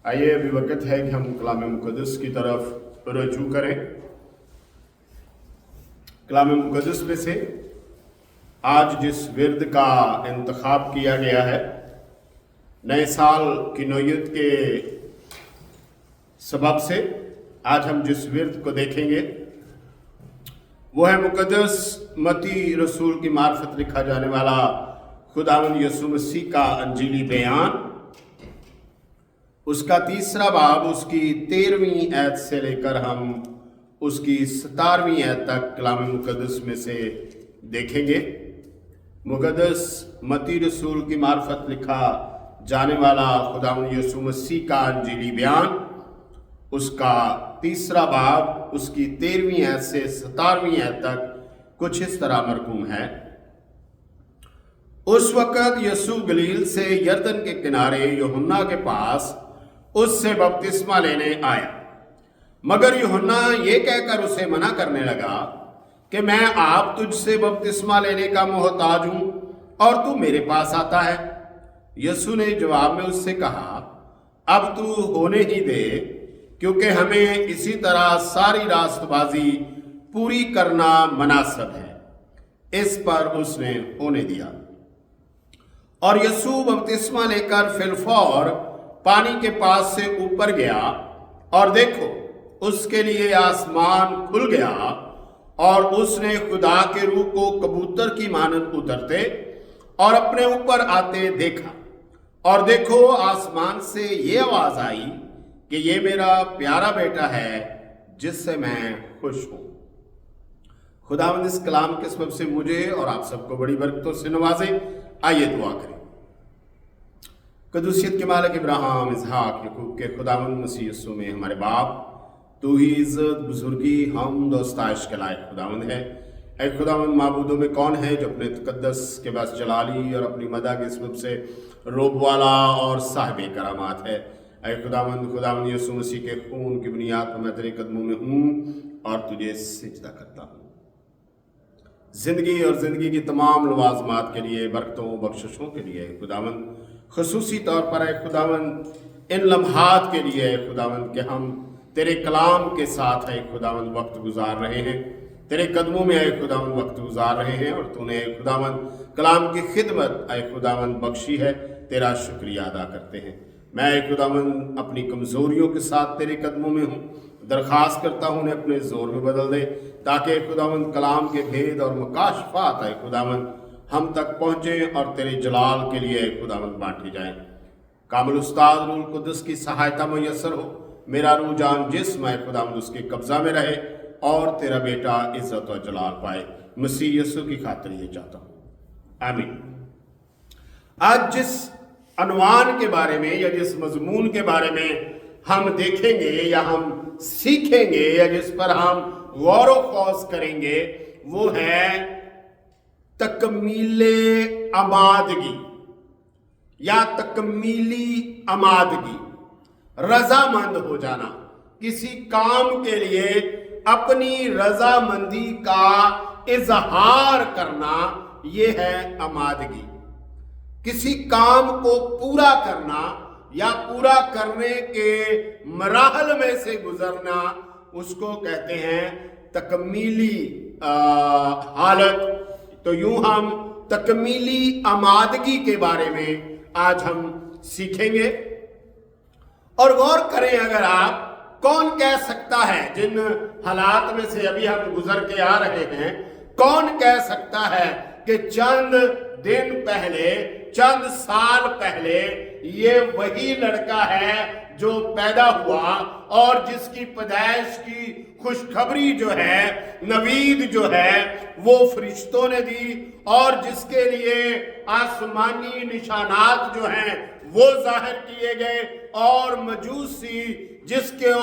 آئیے ابھی وقت ہے کہ ہم کلام مقدس کی طرف رجوع کریں۔ کلام مقدس میں سے آج جس ورد کا انتخاب کیا گیا ہے، نئے سال کی نوعیت کے سبب سے آج ہم جس ورد کو دیکھیں گے وہ ہے مقدس متی رسول کی معرفت لکھا جانے والا خداوند یسوع مسیح کا انجیلی بیان، اس کا 3 باب، اس کی 13ویں آیت سے لے کر ہم اس کی 17ویں آیت تک کلام مقدس میں سے دیکھیں گے۔ مقدس متی رسول کی معرفت لکھا جانے والا خداوند یسوع مسیح کا انجیلی بیان، اس کا 3 باب، اس کی 13ویں آیت سے 17ویں آیت تک کچھ اس طرح مرقوم ہے۔ اس وقت یسوع گلیل سے یردن کے کنارے یوحنا کے پاس اس سے بپتسمہ لینے آیا، مگر یوحنا یہ کہہ کر اسے منع کرنے لگا کہ میں آپ تجھ سے بپتسمہ لینے کا محتاج ہوں اور تو میرے پاس آتا ہے۔ یسوع نے جواب میں اس سے کہا، اب تو ہونے ہی دے، کیونکہ ہمیں اسی طرح ساری راست بازی پوری کرنا مناسب ہے۔ اس پر اس نے ہونے دیا، اور یسوع بپتسمہ لے کر فی الفور پانی کے پاس سے اوپر گیا، اور دیکھو اس کے لیے آسمان کھل گیا، اور اس نے خدا کے روح کو کبوتر کی مانند اترتے اور اپنے اوپر آتے دیکھا، اور دیکھو آسمان سے یہ آواز آئی کہ یہ میرا پیارا بیٹا ہے جس سے میں خوش ہوں۔ خداوند اس کلام کے سبب سے مجھے اور آپ سب کو بڑی برکتوں سے نوازے۔ آئیے دعا کریں۔ قدوسیت کے مالک ابراہیم، اسحاق، یعقوب کے خداوند مسیح یسوع میں ہمارے باپ، تو ہی عزت، بزرگی، حمد و ستائش کے لائق خداوند ہے۔ اے خداوند، معبودوں میں کون ہے جو اپنے تقدس کے باعث جلالی اور اپنی مدح کے سبب سے روب والا اور صاحب کرامات ہے۔ اے خداوند یسوع مسیح کے خون کی بنیاد پر میں تیرے قدموں میں ہوں اور تجھے سجدہ کرتا ہوں۔ زندگی اور زندگی کی تمام لوازمات کے لیے، برکتوں بخششوں کے لیے خداوند، خصوصی طور پر اے خداوند ان لمحات کے لیے اے خداوند کہ ہم تیرے کلام کے ساتھ اے خداوند وقت گزار رہے ہیں، تیرے قدموں میں اے خداوند وقت گزار رہے ہیں، اور تو نے اے خداوند کلام کی خدمت اے خداوند بخشی ہے، تیرا شکریہ ادا کرتے ہیں۔ میں اے خداوند اپنی کمزوریوں کے ساتھ تیرے قدموں میں ہوں، درخواست کرتا ہوں انہیں اپنے زور میں بدل دے، تاکہ اے خداوند کلام کے بھید اور مکاشفات اے خداوند ہم تک پہنچیں اور تیرے جلال کے لیے اے خداوند بانٹی جائیں۔ کامل استاد روح القدس کی سہایتا میسر ہو، میرا روح جان جسم اے خداوند اس کے قبضہ میں رہے اور تیرا بیٹا عزت و جلال پائے۔ مسیح یسوع کی خاطر یہ چاہتا ہوں، آمین۔ آج جس عنوان کے بارے میں یا جس مضمون کے بارے میں ہم دیکھیں گے یا ہم سیکھیں گے یا جس پر ہم غور و خوض کریں گے وہ ہے تکمیل آمادگی یا تکمیلی آمادگی، رضامند ہو جانا، کسی کام کے لیے اپنی رضامندی کا اظہار کرنا، یہ ہے آمادگی۔ کسی کام کو پورا کرنا یا پورا کرنے کے مراحل میں سے گزرنا، اس کو کہتے ہیں تکمیلی حالت۔ تو یوں ہم تکمیلی آمادگی کے بارے میں آج ہم سیکھیں گے، اور غور کریں اگر آپ، کون کہہ سکتا ہے جن حالات میں سے ابھی ہم گزر کے آ رہے ہیں، کون کہہ سکتا ہے کہ چند دن پہلے، چند سال پہلے یہ وہی لڑکا ہے جو پیدا ہوا اور جس کی پیدائش کی خوشخبری جو ہے، نوید جو ہے، وہ فرشتوں نے دی، اور جس کے لیے آسمانی نشانات جو ہیں وہ ظاہر کیے گئے، اور مجوسی جس کے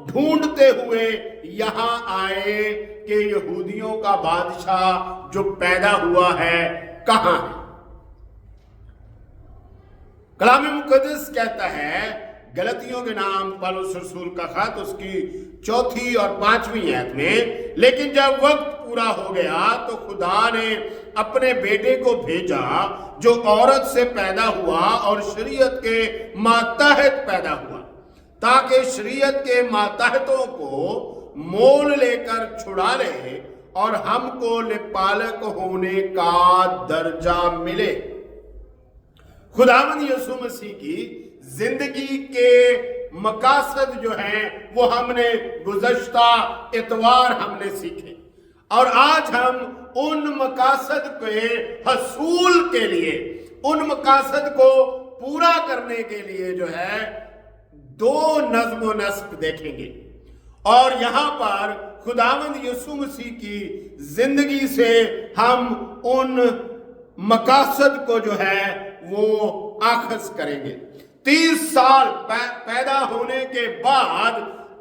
ڈھونڈتے ہوئے یہاں آئے کہ یہودیوں کا بادشاہ جو پیدا ہوا ہے کہاں ہے۔ کلام مقدس کہتا ہے، غلطیوں کے نام پولس رسول کا خط، اس کی 4 اور 5ویں آیت میں، لیکن جب وقت پورا ہو گیا تو خدا نے اپنے بیٹے کو بھیجا جو عورت سے پیدا ہوا اور شریعت کے ماتحت پیدا ہوا، ताकि शरीयत के मातहतों को मोल लेकर छुड़ा ले और हमको लिपालक होने का दर्जा मिले। खुदावंद यीशु मसीह की जिंदगी के मकासद जो हैं वो हमने गुज़श्ता इतवार हमने सीखे, और आज हम उन मकासद के हसूल के लिए, उन मकासद को पूरा करने के लिए जो है 2 नज़्म व नस्क देखेंगे। और यहां पर खुदावंद यीशु मसीह की जिंदगी से हम उन मकासद को जो है वो आखज़ करेंगे। 30 साल पैदा होने के बाद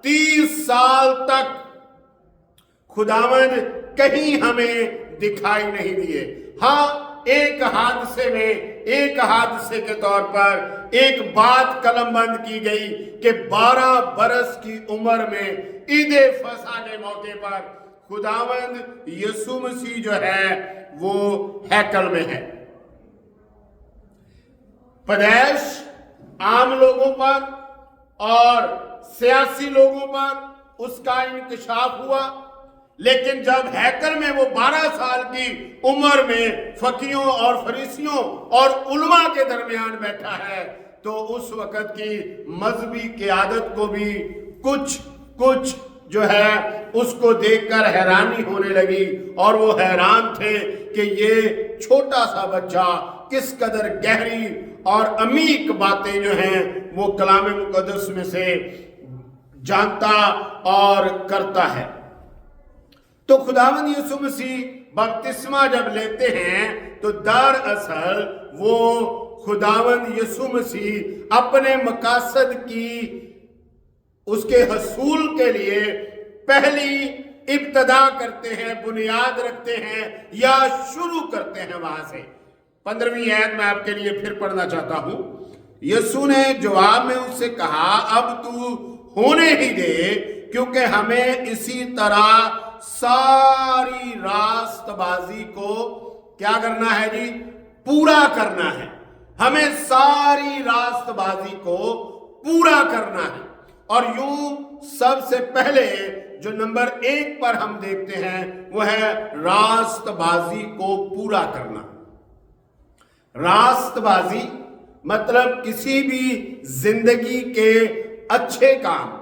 30 साल तक खुदावंद कहीं हमें दिखाई नहीं दिए। हाँ, एक हादसे के तौर पर एक बात कलमबंद की गई कि 12 बरस की उम्र में ईदे फसह के मौके पर खुदावंद यीशु मसीह जो है वो हैकल में है। पैदाइश आम लोगों पर और सियासी लोगों पर उसका इंकशाफ हुआ, लेकिन जब हैकल में वो 12 साल की उम्र में फकीहों और फरीसियों और उलमा के दरमियान बैठा है, तो उस वक़्त की मजहबी क़यादत को भी कुछ जो है उसको देखकर हैरानी होने लगी, और वो हैरान थे कि ये छोटा सा बच्चा किस कदर गहरी और अमीक बातें जो हैं वो कलाम मुक़द्दस में से जानता और करता है। तो खुदावंद यीशु मसीह बपतिस्मा जब लेते हैं तो दरअसल वो खुदावंद यीशु मसीह अपने मकासद की उसके हसूल के लिए पहली इब्तदा करते हैं, बुनियाद रखते हैं या शुरू करते हैं वहां से। 15वीं आयत में आपके लिए फिर पढ़ना चाहता हूं। यीशु ने जवाब में उससे कहा, अब तू होने ही दे, क्योंकि हमें इसी तरह सारी रास्तबाजी को क्या करना है जी? पूरा करना है। हमें सारी रास्तबाजी को पूरा करना है। और यूं सबसे पहले जो नंबर 1 पर हम देखते हैं वो है रास्तबाजी को पूरा करना। रास्तबाजी मतलब किसी भी जिंदगी के अच्छे काम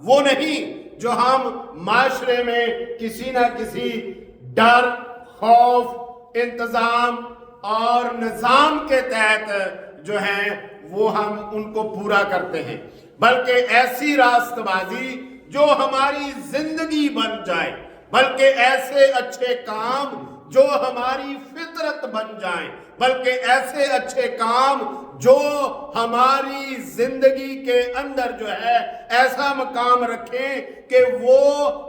वो नहीं जो हम माशरे में किसी ना किसी डर, खौफ, इंतजाम और निजाम के तहत जो है वो हम उनको पूरा करते हैं, बल्कि ऐसी रास्तबाजी जो हमारी जिंदगी बन जाए, बल्कि ऐसे अच्छे काम जो हमारी फितरत बन जाए, बल्कि ऐसे अच्छे काम जो हमारी जिंदगी के अंदर जो है ऐसा मकाम रखें कि वो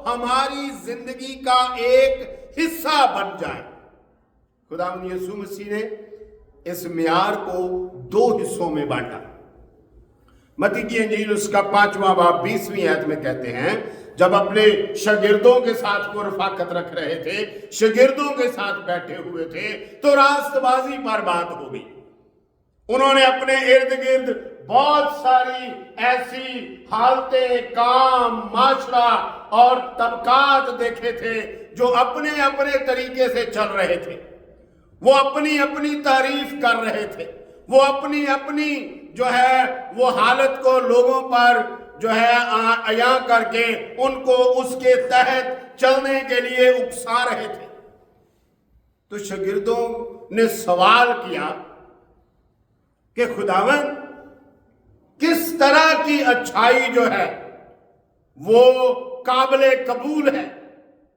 हमारी जिंदगी का एक हिस्सा बन जाए। खुदावंद यीशु मसीह ने इस मियार को 2 हिस्सों में बांटा। मत्ती की इंजील उसका 5वां बाब 20वीं आयत में कहते हैं, जब अपने शागिर्दों के साथ वो रफाकत रख रहे थे, शागिर्दों के साथ बैठे हुए थे, तो रास्तबाजी पर बात हो गई। उन्होंने अपने इर्द गिर्द बहुत सारी ऐसी हालतें, काम, माशरा और तबकात देखे थे जो अपने अपने तरीके से चल रहे थे। वो अपनी अपनी तारीफ कर रहे थे, वो अपनी अपनी जो है वो हालत को लोगों पर जो है अया करके उनको उसके तहत चलने के लिए उकसा रहे थे। तो शागिर्दों ने सवाल किया कि खुदावंद किस तरह की अच्छाई जो है वो काबिले कबूल है।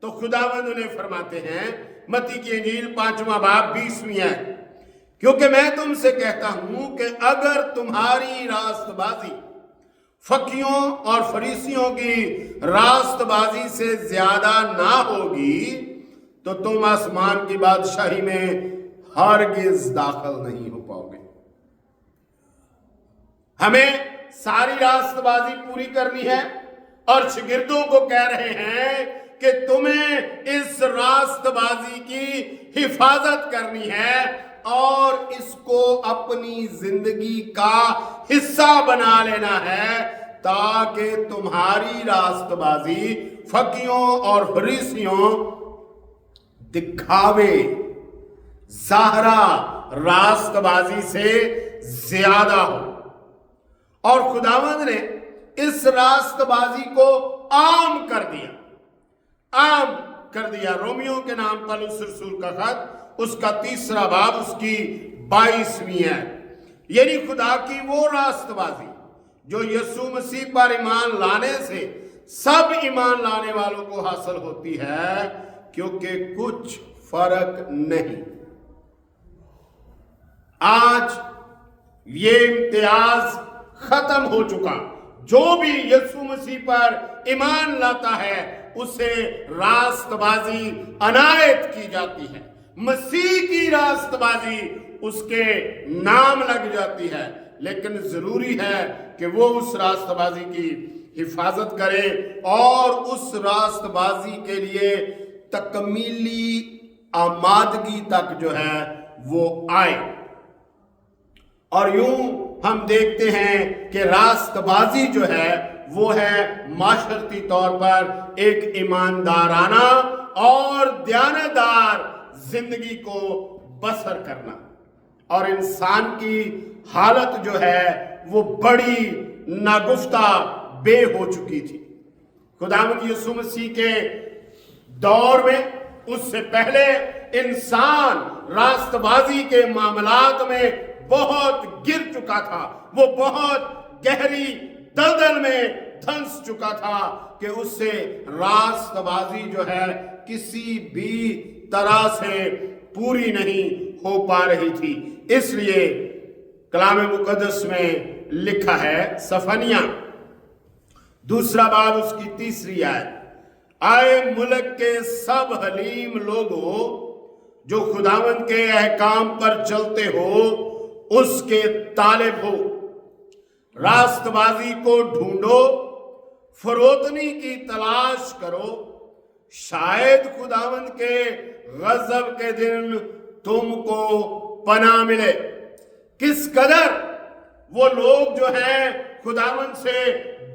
तो खुदावंद उन्हें फरमाते हैं, मत्ती की इंजील 5वां बाब 20वीं आयत, क्योंकि मैं तुमसे कहता हूं कि अगर तुम्हारी रास्तबाजी फकीयों और फरीसियों की रास्तबाजी से ज्यादा ना होगी तो तुम आसमान की बादशाही में हरगिज दाखिल नहीं हो पाओगे। हमें सारी रास्तबाजी पूरी करनी है और शागिर्दों को कह रहे हैं कि तुम्हें इस रास्तबाजी की हिफाजत करनी है اور اس کو اپنی زندگی کا حصہ بنا لینا ہے، تاکہ تمہاری راست بازی فقیوں اور فریسیوں، دکھاوے، ظاہرہ راست بازی سے زیادہ ہو۔ اور خداوند نے اس راست بازی کو عام کر دیا۔ رومیوں کے نام پالوس رسول کا خط، اس کا 3 باب، اس کی 22ویں ہے۔ یعنی خدا کی وہ راست بازی جو یسوع مسیح پر ایمان لانے سے سب ایمان لانے والوں کو حاصل ہوتی ہے، کیونکہ کچھ فرق نہیں۔ آج یہ امتیاز ختم ہو چکا۔ جو بھی یسوع مسیح پر ایمان لاتا ہے اسے راست بازی عنایت کی جاتی ہے، مسیح کی راست بازی اس کے نام لگ جاتی ہے، لیکن ضروری ہے کہ وہ اس راست بازی کی حفاظت کرے اور اس راست بازی کے لیے تکمیلی آمادگی تک جو ہے وہ آئے۔ اور یوں ہم دیکھتے ہیں کہ راست بازی جو ہے وہ ہے معاشرتی طور پر ایک ایماندارانہ اور دیانتدار زندگی کو بسر کرنا۔ اور انسان کی حالت جو ہے وہ بڑی ناگفتہ بے ہو چکی تھی۔ خداوند یسوع مسیح کے دور میں، اس سے پہلے، انسان راست بازی کے معاملات میں بہت گر چکا تھا، وہ بہت گہری دلدل میں دھنس چکا تھا کہ اس سے راست بازی جو ہے کسی بھی طرح سے پوری نہیں ہو پا رہی تھی۔ اس لیے کلام مقدس میں لکھا ہے، صفنیہ 2 باب، اس کی 3 آیت، آئے ملک کے سب حلیم لوگوں جو خداوند کے احکام پر چلتے ہو، اس کے طالب ہو، راست بازی کو ڈھونڈو، فروتنی کی تلاش کرو، شاید خداوند کے غضب کے دن تم کو پناہ ملے۔ کس قدر وہ لوگ جو ہیں خداوند سے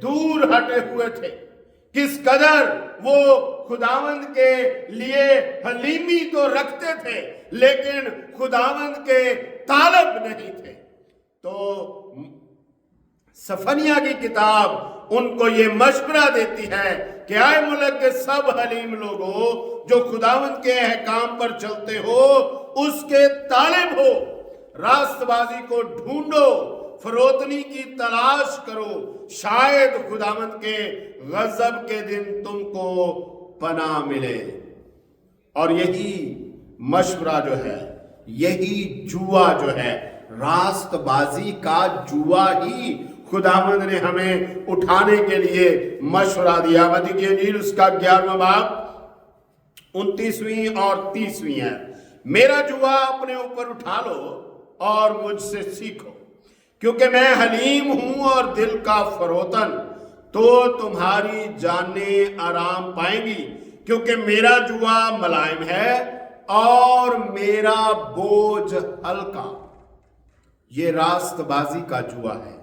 دور ہٹے ہوئے تھے، کس قدر وہ خداوند کے لیے حلیمی تو رکھتے تھے لیکن خداوند کے طالب نہیں تھے۔ تو صفنیہ کی کتاب ان کو یہ مشورہ دیتی ہے کہ آئے ملک کے سب حلیم لوگوں جو خداوند کے احکام پر چلتے ہو، اس کے طالب ہو، راست بازی کو ڈھونڈو، فروتنی کی تلاش کرو، شاید خداوند کے غضب کے دن تم کو پناہ ملے۔ اور یہی مشورہ جو ہے، یہی جوا جو ہے، راست بازی کا جوا ہی خداوند نے ہمیں اٹھانے کے لیے مشورہ دیا۔ متی کی انجیل اس کا 11واں باب 29ویں اور 30ویں ہے، میرا جوا اپنے اوپر اٹھا لو اور مجھ سے سیکھو، کیونکہ میں حلیم ہوں اور دل کا فروتن، تو تمہاری جانیں آرام پائیں گی، کیونکہ میرا جوا ملائم ہے اور میرا بوجھ ہلکا۔ یہ راست بازی کا جوا ہے،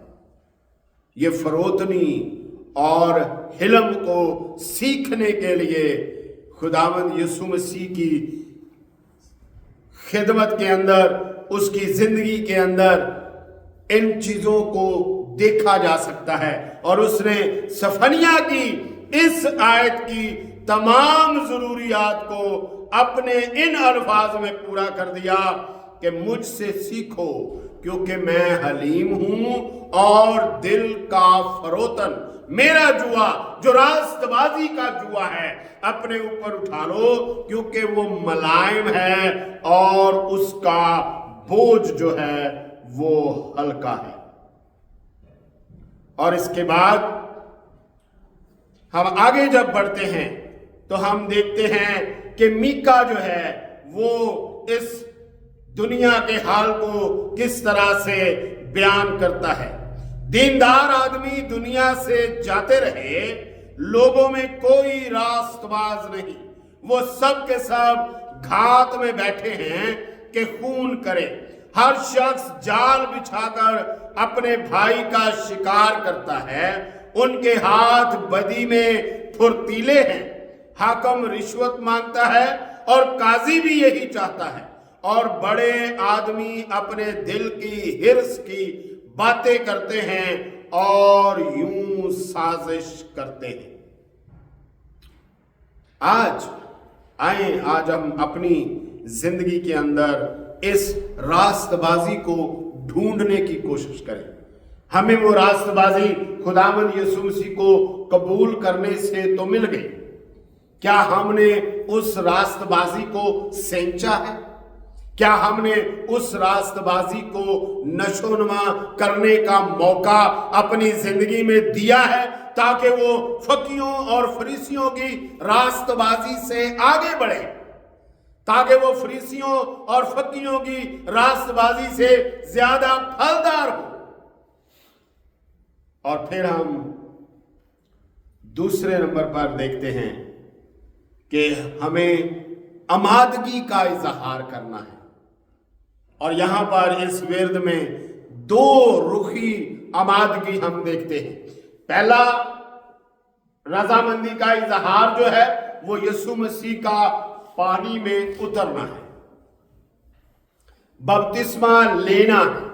یہ فروتنی اور حلم کو سیکھنے کے لیے خداوند یسوع مسیح کی خدمت کے اندر، اس کی زندگی کے اندر ان چیزوں کو دیکھا جا سکتا ہے۔ اور اس نے صفنیہ کی اس آیت کی تمام ضروریات کو اپنے ان الفاظ میں پورا کر دیا کہ مجھ سے سیکھو، کیونکہ میں حلیم ہوں اور دل کا فروتن، میرا جوا جو راست بازی کا جوا ہے اپنے اوپر اٹھا لو، کیونکہ وہ ملائم ہے اور اس کا بوجھ جو ہے وہ ہلکا ہے۔ اور اس کے بعد ہم آگے جب بڑھتے ہیں تو ہم دیکھتے ہیں کہ میکا جو ہے وہ اس دنیا کے حال کو کس طرح سے بیان کرتا ہے۔ دیندار آدمی دنیا سے جاتے رہے، لوگوں میں کوئی راست باز نہیں، وہ سب کے سب گھات میں بیٹھے ہیں، कि खून करे। हर शख्स जाल बिछाकर अपने भाई का शिकार करता है, उनके हाथ बदी में फुर्तीले हैं। हाकिम रिश्वत मांगता है और काजी भी यही चाहता है, और बड़े आदमी अपने दिल की हिर्स की बातें करते हैं और यूं साजिश करते हैं। आज हम अपनी जिंदगी के अंदर इस रास्तबाजी को ढूंढने की कोशिश करें। हमें वो रास्तबाजी खुदावंद यीशु मसीह को कबूल करने से तो मिल गई, क्या हमने उस रास्तबाजी को सेंचा है? क्या हमने उस रास्तबाजी को नशोनुमा करने का मौका अपनी जिंदगी में दिया है, ताकि वो फकीयों और फरीसियों की रास्तबाजी से आगे बढ़े, ताकि वो फरीसियों और फकीयों की रास्तबाजी से ज्यादा फलदार हो? और फिर हम दूसरे नंबर पर देखते हैं कि हमें अमादगी का इजहार करना है। और यहां पर इस विर्द में दो रुखी अमादगी हम देखते हैं। पहला रजामंदी का इजहार जो है वो यीशु मसीह का पानी में उतरना है, बपतिस्मा लेना है,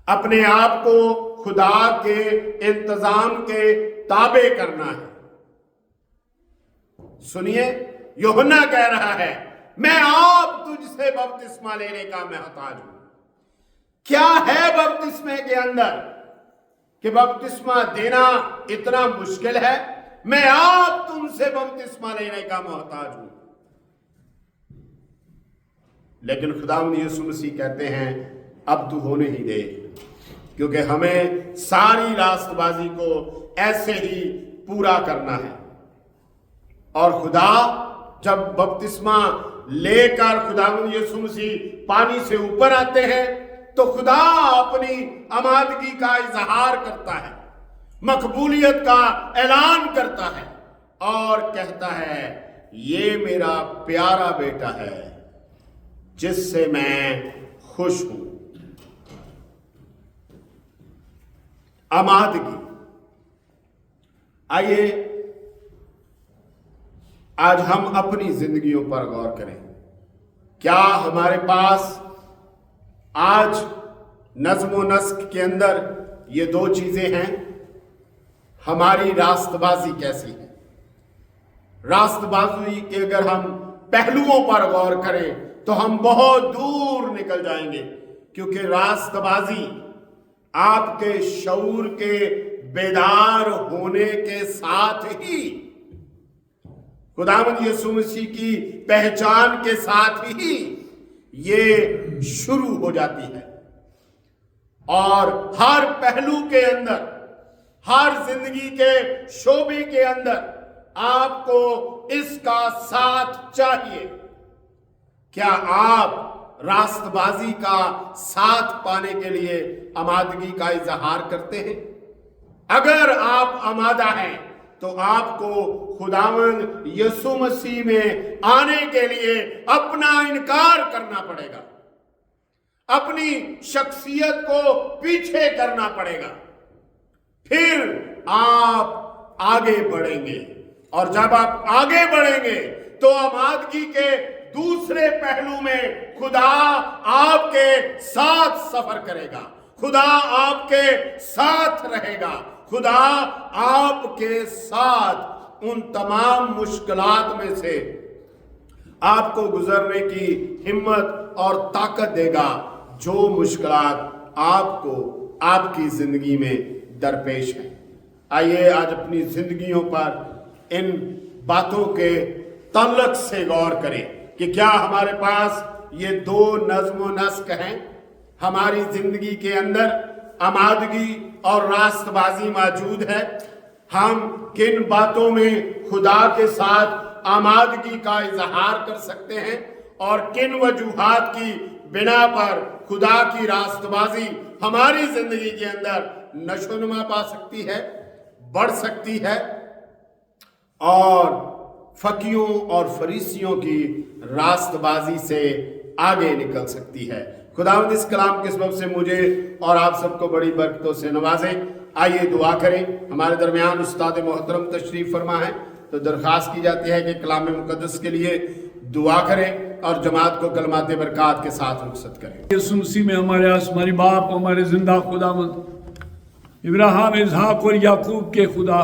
अपने आप को खुदा के इंतजाम के ताबे करना है। सुनिए, यूहन्ना कह रहा है, मैं आप तुझसे बपतिस्मा लेने का मोहताज हूं। क्या है बपतिस्मे के अंदर कि बपतिस्मा देना इतना मुश्किल है? मैं आप तुमसे बपतिस्मा लेने का मोहताज हूं। लेकिन खुदावंद यीशु मसीह कहते हैं, अब तू होने ही दे, क्योंकि हमें सारी रास्तबाजी को ऐसे ही पूरा करना है। और खुदा जब बपतिस्मा लेकर खुदावंद यीशु मसीह पानी से ऊपर आते हैं, तो खुदा अपनी अमादगी का इजहार करता है, मकबूलियत का ऐलान करता है और कहता है, ये मेरा प्यारा बेटा है जिससे मैं खुश हूं। अमादगी। आइए आज हम अपनी जिंदगियों पर गौर करें। क्या हमारे पास आज नज्म व नस्क के अंदर ये दो चीजें हैं? हमारी रास्तबाजी कैसी है? रास्तबाजी के अगर हम पहलुओं पर गौर करें तो हम बहुत दूर निकल जाएंगे, क्योंकि रास्तबाजी आपके शऊर के बेदार होने के साथ ही, खुदावंद यीशु मसीह की पहचान के साथ ही ये शुरू हो जाती है। और हर पहलू के अंदर, हर जिंदगी के शोबे के अंदर आपको इसका साथ चाहिए। क्या आप रास्तबाजी का साथ पाने के लिए आमादगी का इजहार करते हैं? अगर आप आमादा हैं तो आपको खुदावंद यीशु मसीह में आने के लिए अपना इनकार करना पड़ेगा, अपनी शख्सियत को पीछे करना पड़ेगा, फिर आप आगे बढ़ेंगे। और जब आप आगे बढ़ेंगे तो आमादगी के दूसरे पहलू में खुदा आपके साथ सफर करेगा, खुदा आपके साथ रहेगा, खुदा आपके साथ उन तमाम मुश्किलात में से आपको गुजरने की हिम्मत और ताकत देगा जो मुश्किलात आपको आपकी जिंदगी में दरपेश है। आइए आज अपनी जिंदगियों पर इन बातों के तल्लक से गौर करें कि क्या हमारे पास ये दो नज्म व नस्क हैं? हमारी जिंदगी के अंदर आमादगी और रास्तबाजी मौजूद है। हम किन बातों में खुदा के साथ आमादगी का इजहार कर सकते हैं और किन वजूहात की बिना पर खुदा की रास्तबाजी हमारी जिंदगी के अंदर नशोनुमा पा सकती है, बढ़ सकती है और फकीयों और फरीसियों की रास्तबाजी से आगे निकल सकती है। खुदावंद इस कलाम के सबब से मुझे और आप सबको बड़ी बरकतों से नवाजे। आइए दुआ करें। हमारे दरमियान उस्ताद मोहतरम तशरीफ फरमा है, तो दरख्वास्त की जाती है कि कलाम मुकद्दस के लिए दुआ करें और जमात को कलमात बरकत के साथ रुखसत करें। यीशु मसीह में हमारे आसमानी बाप, हमारे जिंदा खुदावंद इब्राहिम, इसहाक और याकूब के खुदा,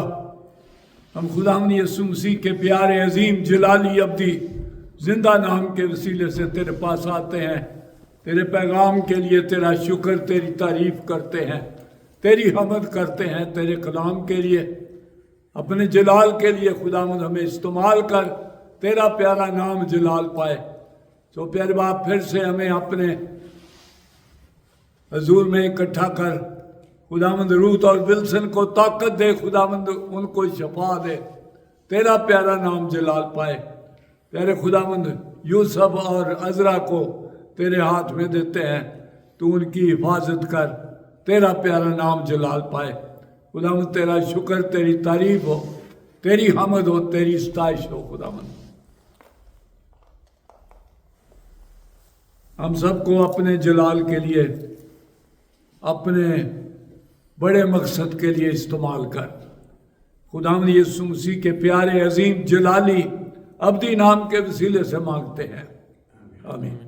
हम खुदावंद यीशु मसीह के प्यारे अजीम जलाली अब्दी जिंदा नाम के वसीले से तेरे पास आते हैं। तेरे पैगाम के लिए तेरा शुक्र, तेरी तारीफ करते हैं, तेरी हमद करते हैं। तेरे कलाम के लिए, अपने जलाल के लिए खुदावंद हमें इस्तेमाल कर, तेरा प्यारा नाम जलाल पाए। तो प्यारे बाप, फिर से हमें अपने हजूर में इकट्ठा कर। खुदावंद रूथ और विल्सन को ताकत दे, खुदावंद उनको शफा दे, तेरा प्यारा नाम जलाल पाए। प्यारे खुदावंद यूसुफ और अजरा को तेरे हाथ में देते हैं, तू उनकी हिफाजत कर, तेरा प्यारा नाम जलाल पाए। खुदावंद तेरा शुक्र, तेरी तारीफ हो, तेरी हमद हो, तेरी सताइश हो। खुदावंद हम सबको अपने जलाल के लिए, अपने बड़े मकसद के लिए इस्तेमाल कर। खुदावंद यीशु मसीह के प्यारे अजीम जलाली अब्दी नाम के वसीले से मांगते हैं, आमीन।